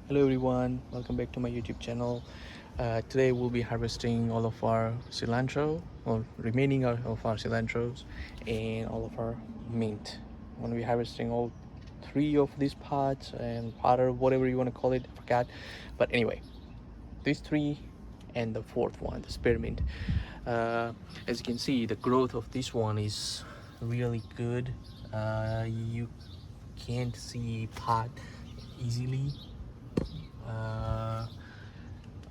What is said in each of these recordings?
Hello everyone, welcome back to my YouTube channel. Today we'll be harvesting all of our cilantro, or remaining of our cilantros, and all of our mint. I'm going to be harvesting all three of these pots and potter, whatever you want to call it, I forgot. But anyway, these three and the fourth one, the spearmint. Uh, as you can see, the growth of this one is really good. You can't see pot easily. uh,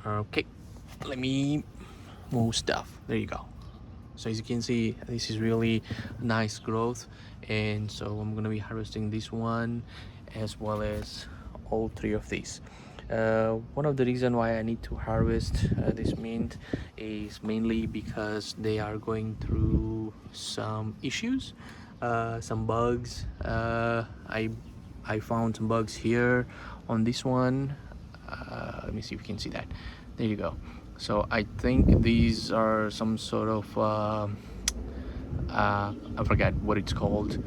okay, let me move stuff. There you go. So as you can see, this is really nice growth, and so I'm gonna be harvesting this one as well as all three of these. One of the reason why I need to harvest this mint is mainly because they are going through some issues, some bugs. I found some bugs here on this one. Let me see if you can see that. There you go. So I think these are some sort of I forgot what it's called.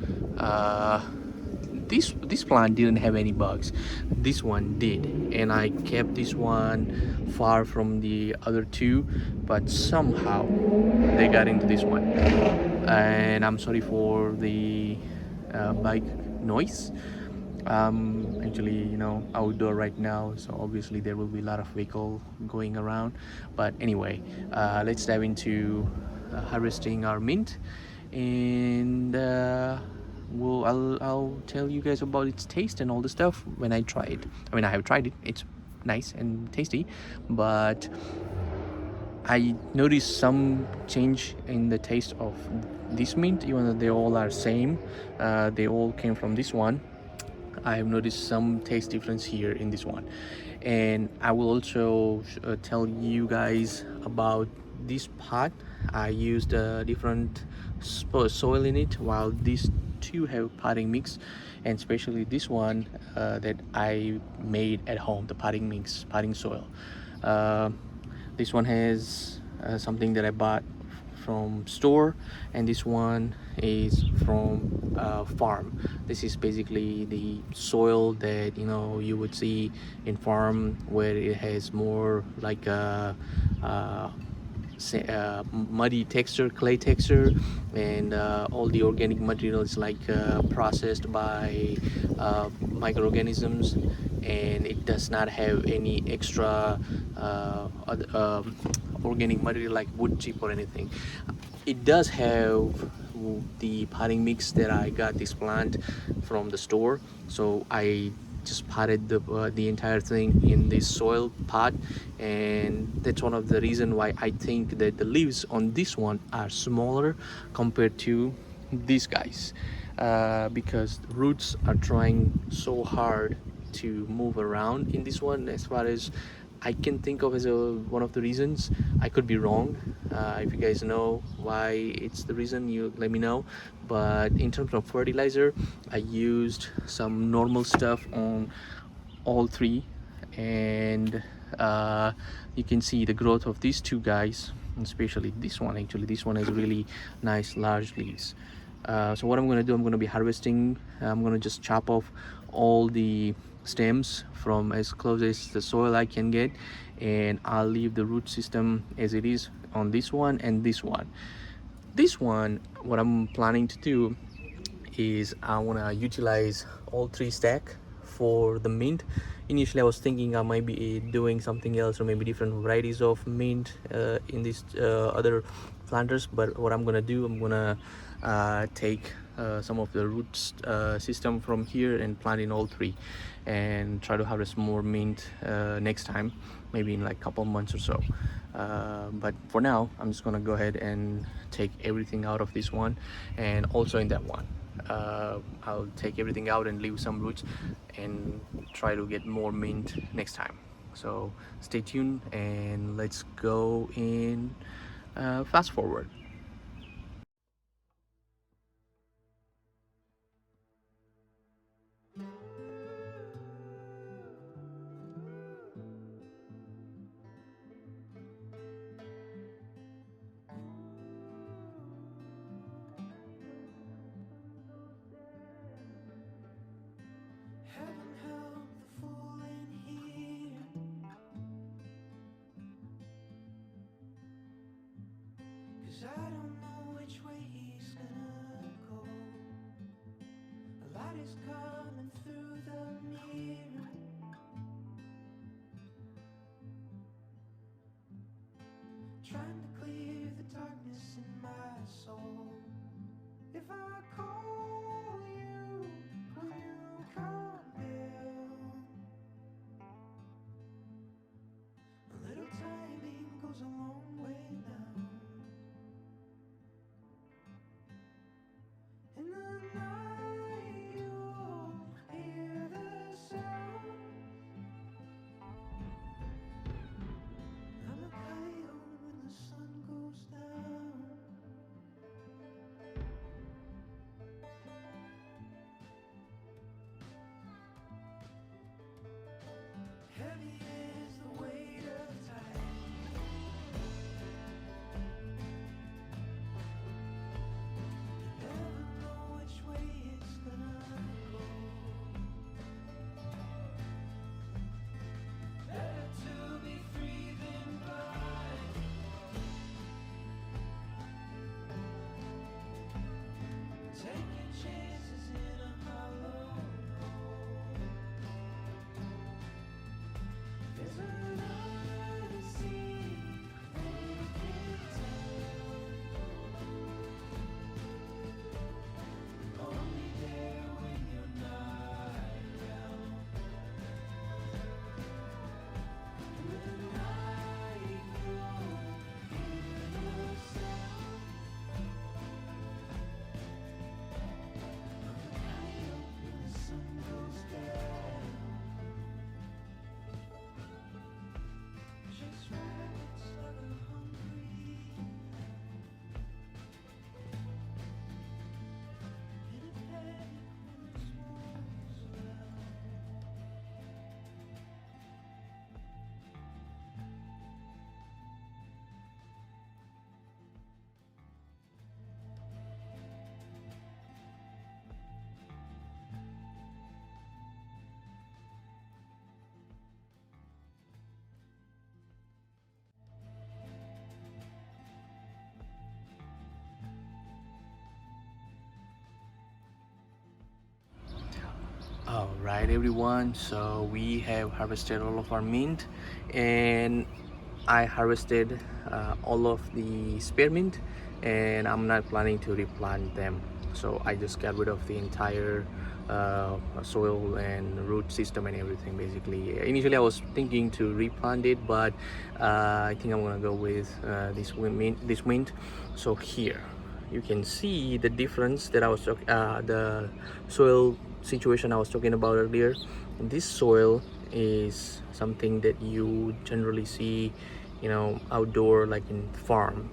This plant didn't have any bugs. This one did, and I kept this one far from the other two, but somehow they got into this one. And I'm sorry for the bike noise. Actually, outdoor right now, so obviously there will be a lot of vehicle going around. But anyway, let's dive into harvesting our mint, and I'll tell you guys about its taste and all the stuff when I try it. I mean, I have tried it. It's nice and tasty, but I noticed some change in the taste of this mint, even though they all are same. They all came from this one. I have noticed some taste difference here in this one, and I will also tell you guys about this pot. I used a different soil in it, while these two have potting mix, and especially this one that I made at home, the potting mix, potting soil. Uh, this one has something that I bought from store, and this one is from farm. This is basically the soil that you would see in farm, where it has more like a muddy texture, clay texture, and all the organic material is like processed by microorganisms, and it does not have any extra organic material like wood chip or anything. It does have the potting mix that I got this plant from the store, so I just potted the entire thing in this soil pot, and that's one of the reason why I think that the leaves on this one are smaller compared to these guys, because roots are trying so hard to move around in this one, as far as I can think of as one of the reasons. I could be wrong. If you guys know why it's the reason, you let me know. But in terms of fertilizer, I used some normal stuff on all three, and you can see the growth of these two guys, especially this one. Actually, this one has really nice large leaves. So what I'm going to do, I'm going to be harvesting. I'm going to just chop off all the stems from as close as the soil I can get, and I'll leave the root system as it is on this one and this one. This one, what I'm planning to do is I want to utilize all three stack for the mint. Initially I was thinking I might be doing something else, or maybe different varieties of mint in these other planters, but what I'm gonna do, I'm gonna take some of the roots system from here and plant in all three, and try to harvest more mint next time, maybe in like a couple months or so. But for now, I'm just gonna go ahead and take everything out of this one, and also in that one. I'll take everything out and leave some roots, and try to get more mint next time. So stay tuned, and let's go in fast forward. Heaven help the fool in trying to clear the darkness in my soul. If I call you, will you come down? A little timing goes a long way now. In the night you'll hear the sound. I'm a coyote when the sun goes down. Heavy is the weight of time. You never know which way it's gonna go. Better to be free than blind. Taking chances in a hollow road. There's another sea they can tell. Only there when you're not around. In the night you'll hear the sound. Of a coyote when the sun goes down. Just rabbits that are hungry in a panic when there's wolves around. Alright everyone, so we have harvested all of our mint, and I harvested all of the spearmint, and I'm not planning to replant them, so I just got rid of the entire soil and root system and everything. Basically, initially I was thinking to replant it, but I think I'm gonna go with this mint. So here you can see the difference that I was the soil situation I was talking about earlier. This soil is something that you generally see, you know, outdoor, like in farm.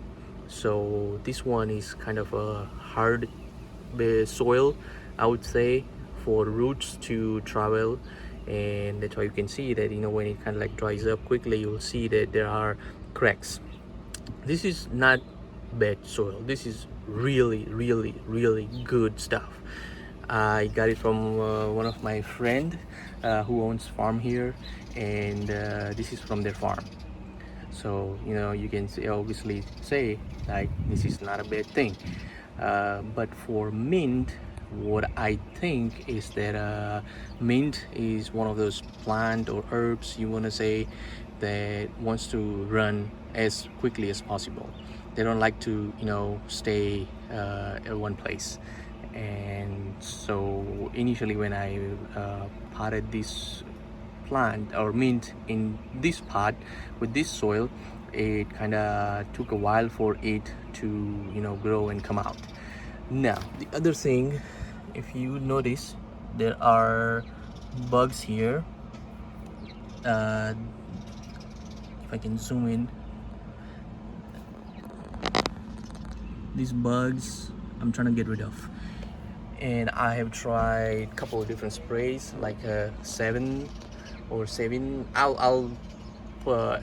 So this one is kind of a hard soil, I would say, for roots to travel, and that's why you can see that, you know, when it kind of like dries up quickly, you'll see that there are cracks. This is not bad soil. This is really good stuff. I got it from one of my friend who owns farm here, and this is from their farm. So, you know, you can obviously say like this is not a bad thing. But for mint, what I think is that mint is one of those plant or herbs, you want to say, that wants to run as quickly as possible. They don't like to, you know, stay at one place. And so initially when I potted this plant or mint in this pot with this soil, it kind of took a while for it to, you know, grow and come out. Now the other thing, if you notice, there are bugs here. If I can zoom in, these bugs I'm trying to get rid of, and I have tried a couple of different sprays, like 7 or 7. I'll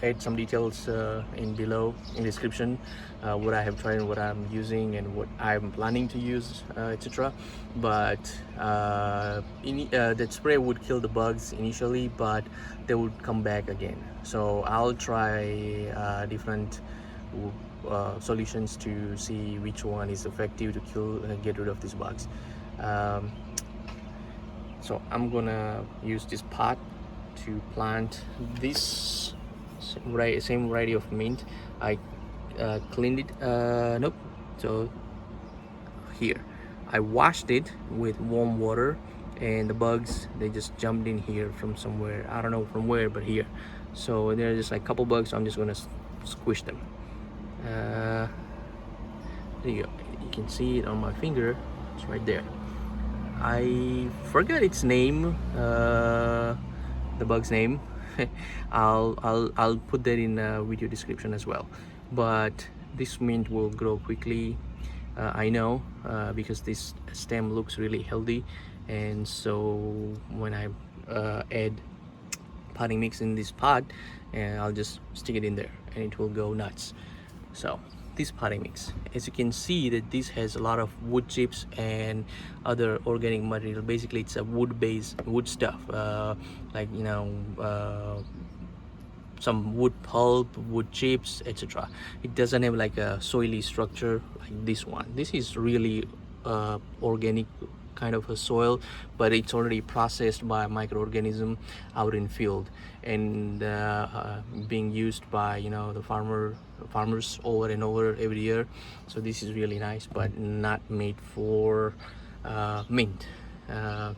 add some details in below in description, what I have tried and what I'm using and what I'm planning to use, etc. But that spray would kill the bugs initially, but they would come back again. So I'll try different solutions to see which one is effective to kill get rid of these bugs. So I'm gonna use this pot to plant this same variety of mint. I cleaned it. Nope. So here, I washed it with warm water, and the bugs, they just jumped in here from somewhere. I don't know from where, but here. So there are just like a couple bugs. So I'm just gonna squish them. There you go. You can see it on my finger. It's right there. I forgot its name, the bug's name. I'll put that in a video description as well. But this mint will grow quickly. I know, because this stem looks really healthy, and so when I add potting mix in this pot, and I'll just stick it in there and it will go nuts. So this potting mix, as you can see, that this has a lot of wood chips and other organic material. Basically it's a wood-based wood stuff, like some wood pulp, wood chips, etc. It doesn't have like a soily structure like this one. This is really organic kind of a soil, but it's already processed by a microorganism out in field, and being used by the farmers over and over every year. So this is really nice, but not made for mint.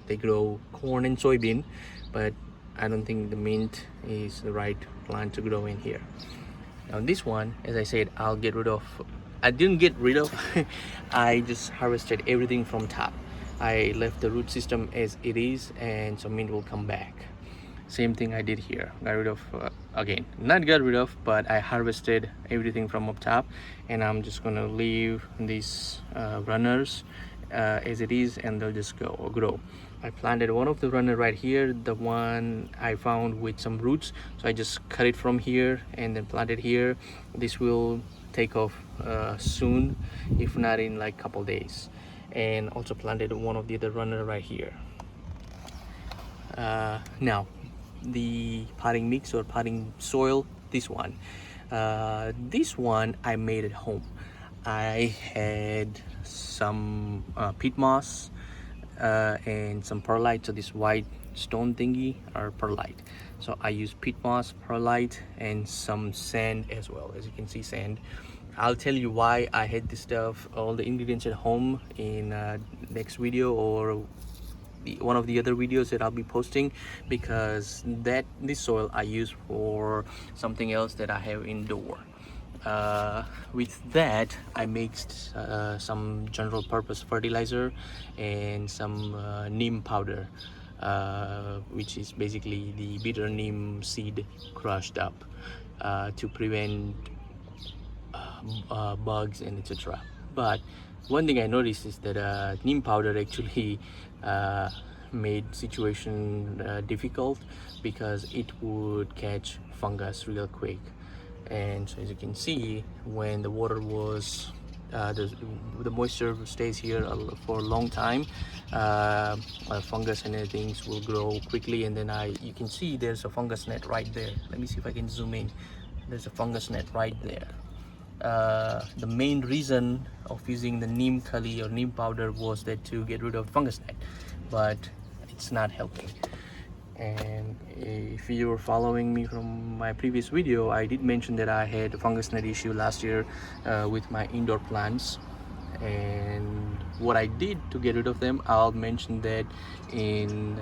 They grow corn and soybean, but I don't think the mint is the right plant to grow in here. Now this one, as I said, I didn't get rid of I just harvested everything from top. I left the root system as it is, and so mint will come back. Same thing I did here. Got rid of, again, not got rid of, but I harvested everything from up top, and I'm just gonna leave these runners as it is, and they'll just grow. I planted one of the runner right here, the one I found with some roots, so I just cut it from here and then planted here. This will take off soon, if not in like couple days. And also planted one of the other runner right here. Now the potting mix or potting soil, this one I made at home. I had some peat moss and some perlite. So this white stone thingy are perlite. So I use peat moss, perlite, and some sand as well. As you can see, sand. I'll tell you why I had this stuff, all the ingredients at home, in next video or one of the other videos that I'll be posting, because this soil I use for something else that I have indoor. With that I mixed some general purpose fertilizer and some neem powder, which is basically the bitter neem seed crushed up to prevent bugs and etc. But one thing I noticed is that neem powder actually made situation difficult, because it would catch fungus real quick. And so as you can see, when the water was the moisture stays here for a long time, fungus and other things will grow quickly. And then you can see there's a fungus net right there. Let me see if I can zoom in. There's a fungus net right there. The main reason of using the neem kali or neem powder was that to get rid of fungus net, but it's not helping. And if you were following me from my previous video, I did mention that I had a fungus net issue last year with my indoor plants, and what I did to get rid of them, I'll mention that in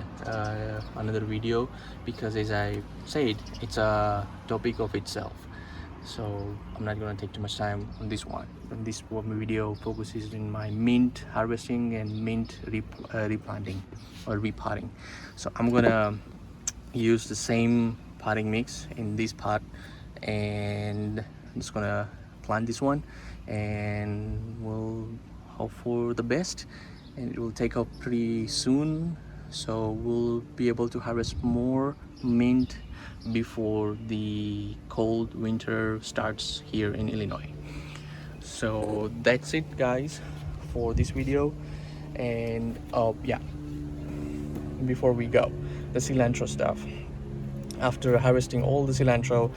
another video, because as I said, it's a topic of itself. So I'm not going to take too much time on this one. And this video focuses in my mint harvesting and mint replanting or repotting. So I'm gonna use the same potting mix in this pot, and I'm just gonna plant this one, and we'll hope for the best, and it will take off pretty soon. So we'll be able to harvest more mint before the cold winter starts here in Illinois. So that's it, guys, for this video. And yeah, before we go, the cilantro stuff. After harvesting all the cilantro,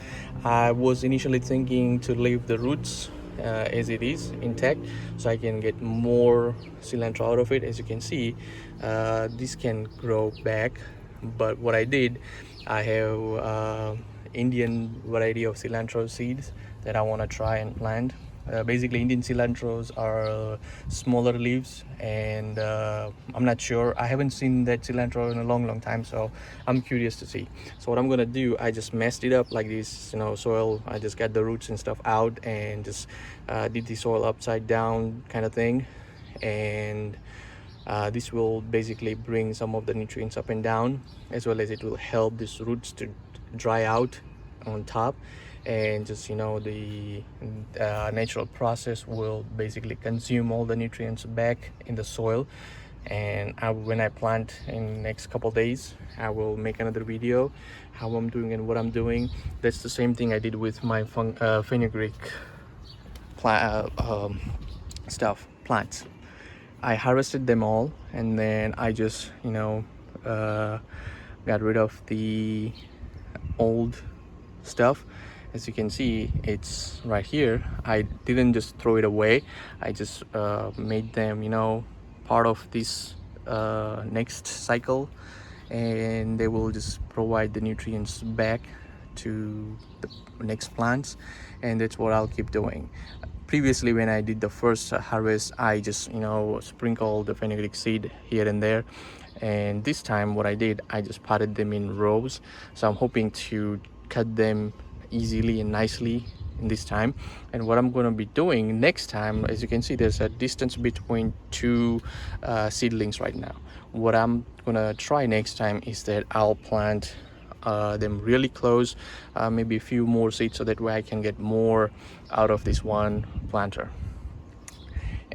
I was initially thinking to leave the roots as it is intact, so I can get more cilantro out of it. As you can see, this can grow back, but what I did, I have Indian variety of cilantro seeds that I want to try and plant. Basically, Indian cilantros are smaller leaves, and I'm not sure. I haven't seen that cilantro in a long time, so I'm curious to see. So what I'm gonna do, I just messed it up like this, soil. I just got the roots and stuff out and just did the soil upside down kind of thing, and this will basically bring some of the nutrients up and down, as well as it will help these roots to dry out on top, and just the natural process will basically consume all the nutrients back in the soil. And when I plant in next couple days, I will make another video how I'm doing and what I'm doing. That's the same thing I did with my fenugreek plants. I harvested them all, and then I just got rid of the old stuff. As you can see, it's right here. I didn't just throw it away. I just made them part of this next cycle, and they will just provide the nutrients back to the next plants, and that's what I'll keep doing. Previously, when I did the first harvest, I just sprinkled the fenugreek seed here and there, and this time what I did, I just potted them in rows. So I'm hoping to cut them easily and nicely in this time. And what I'm going to be doing next time, as you can see, there's a distance between two seedlings right now. What I'm going to try next time is that I'll plant them really close, maybe a few more seeds, so that way I can get more out of this one planter.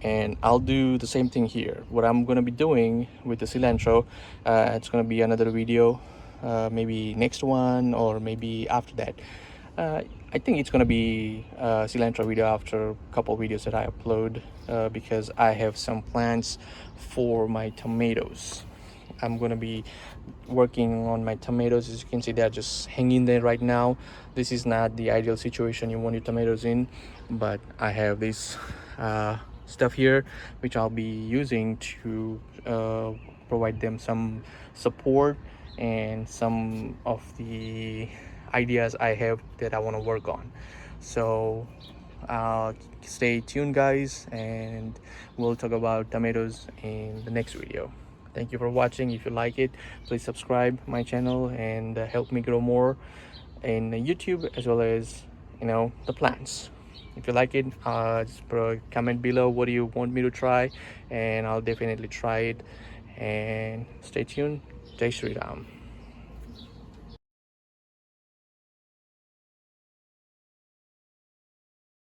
And I'll do the same thing here. What I'm going to be doing with the cilantro, it's going to be another video, maybe next one or maybe after that. I think it's going to be a cilantro video after a couple videos that I upload, because I have some plans for my tomatoes. I'm going to be working on my tomatoes. As you can see, they're just hanging there right now. This is not the ideal situation you want your tomatoes in, but I have this stuff here which I'll be using to provide them some support and some of the ideas I have that I want to work on. So stay tuned, guys, and we'll talk about tomatoes in the next video. Thank you for watching. If you like it, please subscribe my channel and help me grow more in YouTube, as well as the plants. If you like it, just comment below what do you want me to try, and I'll definitely try it. And stay tuned. Jai Shri Ram.